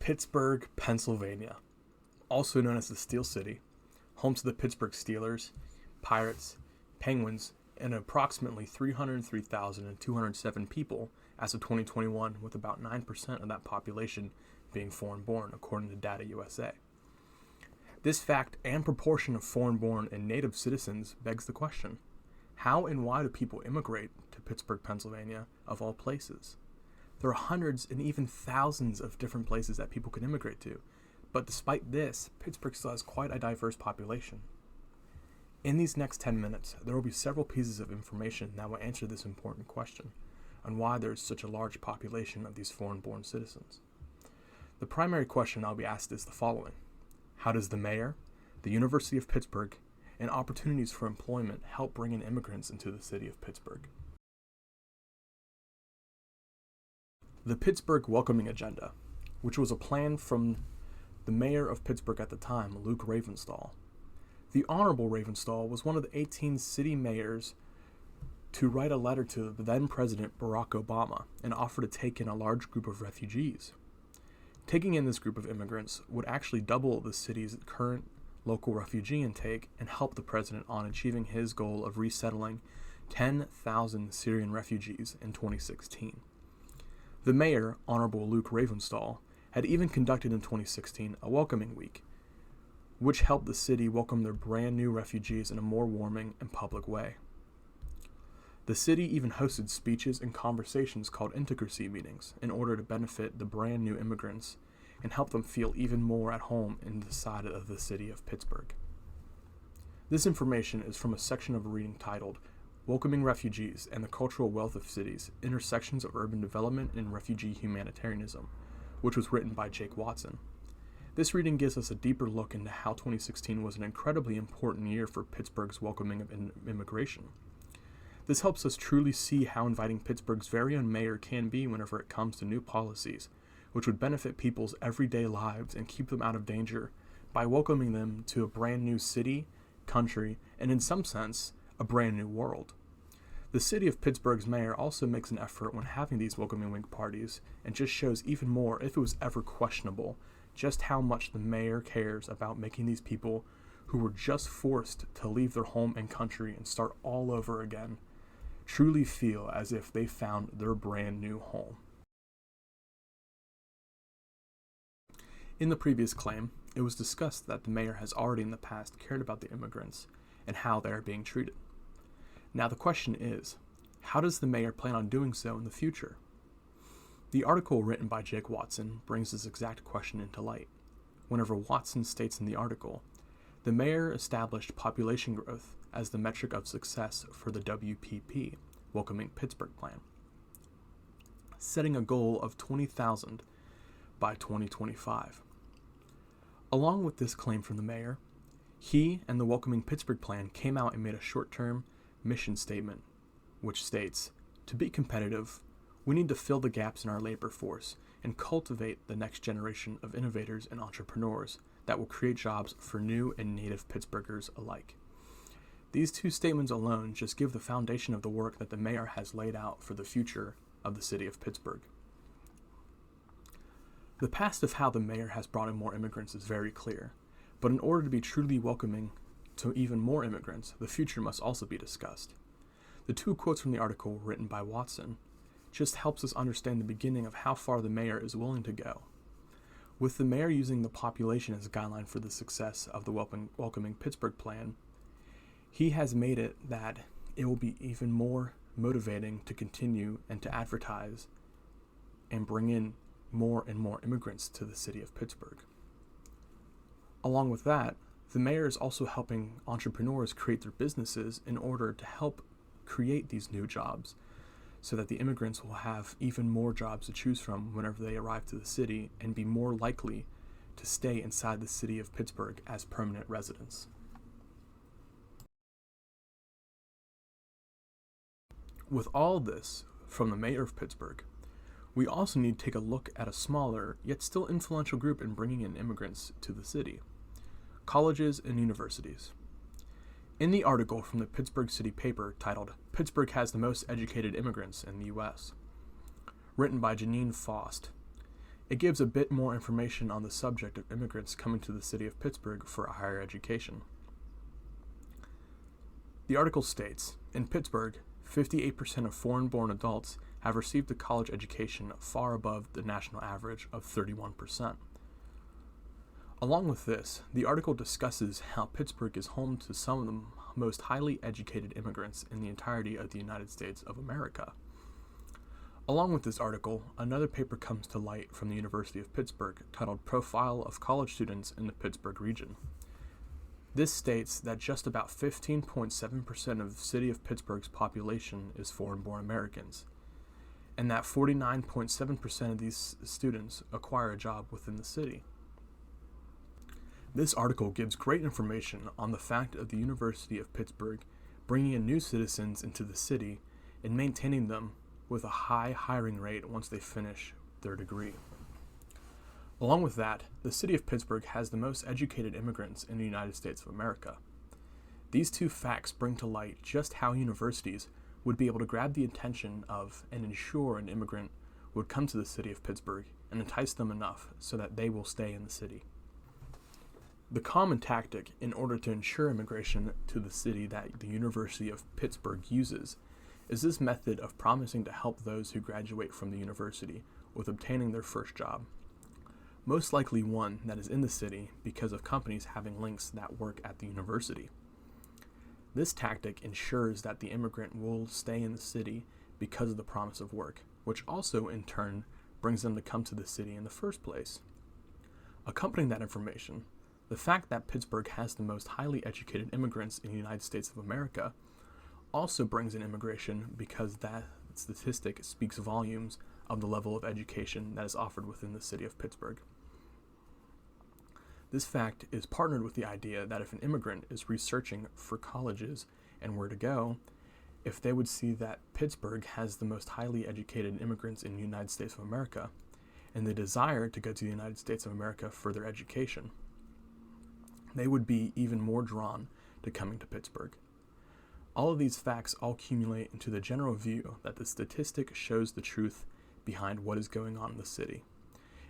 Pittsburgh, Pennsylvania, also known as the Steel City, home to the Pittsburgh Steelers, Pirates, Penguins, and approximately 303,207 people as of 2021, with about 9% of that population being foreign-born, according to Data USA. This fact and proportion of foreign-born and native citizens begs the question, how and why do people immigrate to Pittsburgh, Pennsylvania, of all places? There are hundreds and even thousands of different places that people can immigrate to, but despite this, Pittsburgh still has quite a diverse population. In these next 10 minutes, there will be several pieces of information that will answer this important question on why there is such a large population of these foreign-born citizens. The primary question I'll be asked is the following. How does the mayor, the University of Pittsburgh, and opportunities for employment help bring in immigrants into the city of Pittsburgh? The Pittsburgh Welcoming Agenda, which was a plan from the mayor of Pittsburgh at the time, Luke Ravenstahl. The Honorable Ravenstahl was one of the 18 city mayors to write a letter to the then President Barack Obama and offer to take in a large group of refugees. Taking in this group of immigrants would actually double the city's current local refugee intake and help the president on achieving his goal of resettling 10,000 Syrian refugees in 2016. The mayor, Honorable Luke Ravenstahl, had even conducted in 2016 a welcoming week, which helped the city welcome their brand new refugees in a more warming and public way. The city even hosted speeches and conversations called intimacy meetings in order to benefit the brand new immigrants and help them feel even more at home in the side of the city of Pittsburgh. This information is from a section of a reading titled Welcoming Refugees and the Cultural Wealth of Cities, Intersections of Urban Development and Refugee Humanitarianism, which was written by Jake Watson. This reading gives us a deeper look into how 2016 was an incredibly important year for Pittsburgh's welcoming of immigration. This helps us truly see how inviting Pittsburgh's very own mayor can be whenever it comes to new policies, which would benefit people's everyday lives and keep them out of danger by welcoming them to a brand new city, country, and in some sense, a brand new world. The city of Pittsburgh's mayor also makes an effort when having these welcoming week parties and just shows even more, if it was ever questionable, just how much the mayor cares about making these people who were just forced to leave their home and country and start all over again truly feel as if they found their brand new home. In the previous claim, it was discussed that the mayor has already in the past cared about the immigrants and how they are being treated. Now the question is, how does the mayor plan on doing so in the future? The article written by Jake Watson brings this exact question into light. Whenever Watson states in the article, the mayor established population growth as the metric of success for the WPP, Welcoming Pittsburgh Plan, setting a goal of 20,000 by 2025. Along with this claim from the mayor, he and the Welcoming Pittsburgh Plan came out and made a short-term mission statement, which states, to be competitive, we need to fill the gaps in our labor force and cultivate the next generation of innovators and entrepreneurs that will create jobs for new and native Pittsburghers alike. These two statements alone just give the foundation of the work that the mayor has laid out for the future of the city of Pittsburgh. The past of how the mayor has brought in more immigrants is very clear, but in order to be truly welcoming to even more immigrants, the future must also be discussed. The two quotes from the article written by Watson just helps us understand the beginning of how far the mayor is willing to go. With the mayor using the population as a guideline for the success of the Welcoming Pittsburgh Plan, he has made it that it will be even more motivating to continue and to advertise and bring in more and more immigrants to the city of Pittsburgh. Along with that, the mayor is also helping entrepreneurs create their businesses in order to help create these new jobs so that the immigrants will have even more jobs to choose from whenever they arrive to the city and be more likely to stay inside the city of Pittsburgh as permanent residents. With all this from the mayor of Pittsburgh, we also need to take a look at a smaller yet still influential group in bringing in immigrants to the city: colleges and universities. In the article from the Pittsburgh City paper titled "Pittsburgh Has the Most Educated Immigrants in the U.S.," written by Janine Faust, It gives a bit more information on the subject of immigrants coming to the city of Pittsburgh for a higher education. The article states, in Pittsburgh, 58% of foreign-born adults have received a college education far above the national average of 31%. Along with this, the article discusses how Pittsburgh is home to some of the most highly educated immigrants in the entirety of the United States of America. Along with this article, another paper comes to light from the University of Pittsburgh titled Profile of College Students in the Pittsburgh Region. This states that just about 15.7% of the City of Pittsburgh's population is foreign-born Americans, and that 49.7% of these students acquire a job within the city. This article gives great information on the fact of the University of Pittsburgh bringing in new citizens into the city and maintaining them with a high hiring rate once they finish their degree. Along with that, the city of Pittsburgh has the most educated immigrants in the United States of America. These two facts bring to light just how universities would be able to grab the attention of and ensure an immigrant would come to the city of Pittsburgh and entice them enough so that they will stay in the city. The common tactic in order to ensure immigration to the city that the University of Pittsburgh uses is this method of promising to help those who graduate from the university with obtaining their first job. Most likely one that is in the city because of companies having links that work at the university. This tactic ensures that the immigrant will stay in the city because of the promise of work, which also in turn brings them to come to the city in the first place. Accompanying that information, the fact that Pittsburgh has the most highly educated immigrants in the United States of America also brings in immigration because that statistic speaks volumes of the level of education that is offered within the city of Pittsburgh. This fact is partnered with the idea that if an immigrant is researching for colleges and where to go, if they would see that Pittsburgh has the most highly educated immigrants in the United States of America, and the desire to go to the United States of America for their education, they would be even more drawn to coming to Pittsburgh. All of these facts all accumulate into the general view that the statistic shows the truth behind what is going on in the city.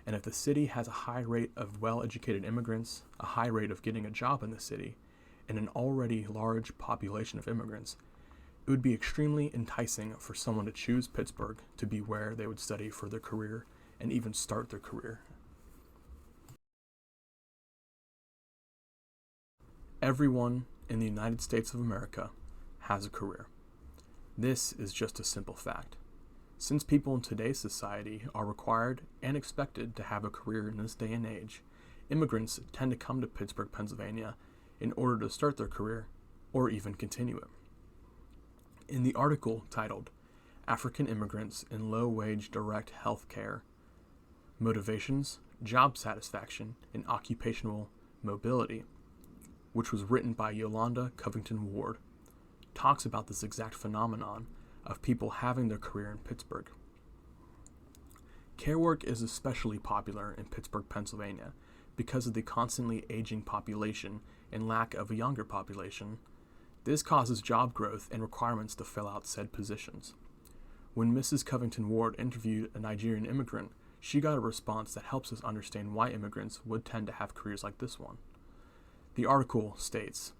And if the city has a high rate of well-educated immigrants, a high rate of getting a job in the city, and an already large population of immigrants, it would be extremely enticing for someone to choose Pittsburgh to be where they would study for their career and even start their career. Everyone in the United States of America has a career. This is just a simple fact. Since people in today's society are required and expected to have a career in this day and age, immigrants tend to come to Pittsburgh, Pennsylvania in order to start their career or even continue it. In the article titled African Immigrants in Low-Wage Direct Health Care, Motivations, Job Satisfaction, and Occupational Mobility, which was written by Yolanda Covington Ward, talks about this exact phenomenon of people having their career in Pittsburgh. Care work is especially popular in Pittsburgh, Pennsylvania, because of the constantly aging population and lack of a younger population. This causes job growth and requirements to fill out said positions. When Mrs. Covington Ward interviewed a Nigerian immigrant, she got a response that helps us understand why immigrants would tend to have careers like this one. The article states,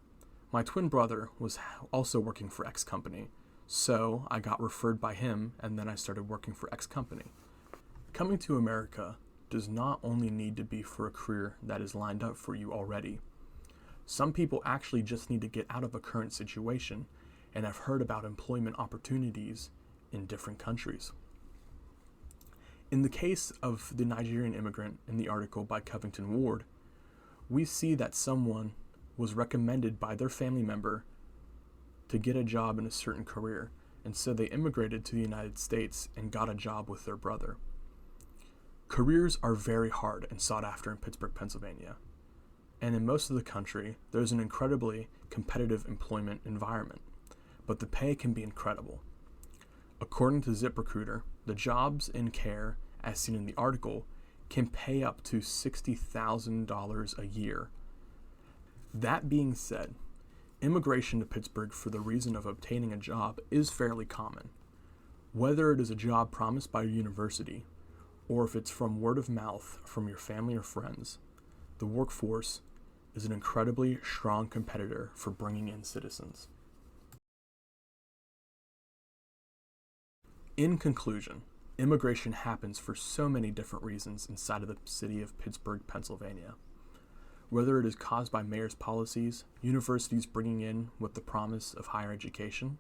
"My twin brother was also working for X company, so I got referred by him and then I started working for X company." Coming to America does not only need to be for a career that is lined up for you already. Some people actually just need to get out of a current situation and have heard about employment opportunities in different countries. In the case of the Nigerian immigrant in the article by Covington Ward, we see that someone was recommended by their family member to get a job in a certain career, and so they immigrated to the United States and got a job with their brother. Careers are very hard and sought after in Pittsburgh, Pennsylvania, and in most of the country, there's an incredibly competitive employment environment, but the pay can be incredible. According to ZipRecruiter, the jobs in care, as seen in the article, can pay up to $60,000 a year. That being said, immigration to Pittsburgh for the reason of obtaining a job is fairly common. Whether it is a job promised by a university or if it's from word of mouth from your family or friends, the workforce is an incredibly strong competitor for bringing in citizens. In conclusion, immigration happens for so many different reasons inside of the city of Pittsburgh, Pennsylvania. Whether it is caused by mayor's policies, universities bringing in with the promise of higher education,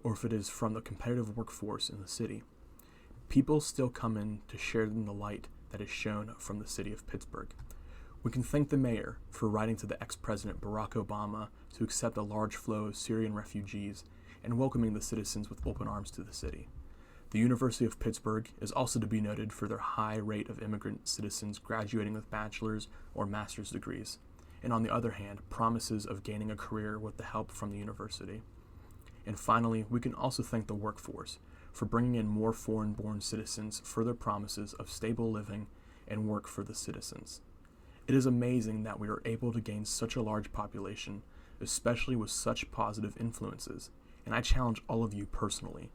or if it is from the competitive workforce in the city, people still come in to share in the light that is shown from the city of Pittsburgh. We can thank the mayor for writing to the ex-president Barack Obama to accept a large flow of Syrian refugees and welcoming the citizens with open arms to the city. The University of Pittsburgh is also to be noted for their high rate of immigrant citizens graduating with bachelor's or master's degrees, and on the other hand, promises of gaining a career with the help from the university. And finally, we can also thank the workforce for bringing in more foreign-born citizens for their promises of stable living and work for the citizens. It is amazing that we are able to gain such a large population, especially with such positive influences, and I challenge all of you personally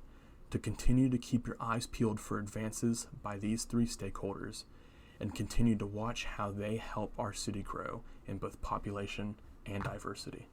to continue to keep your eyes peeled for advances by these three stakeholders and continue to watch how they help our city grow in both population and diversity.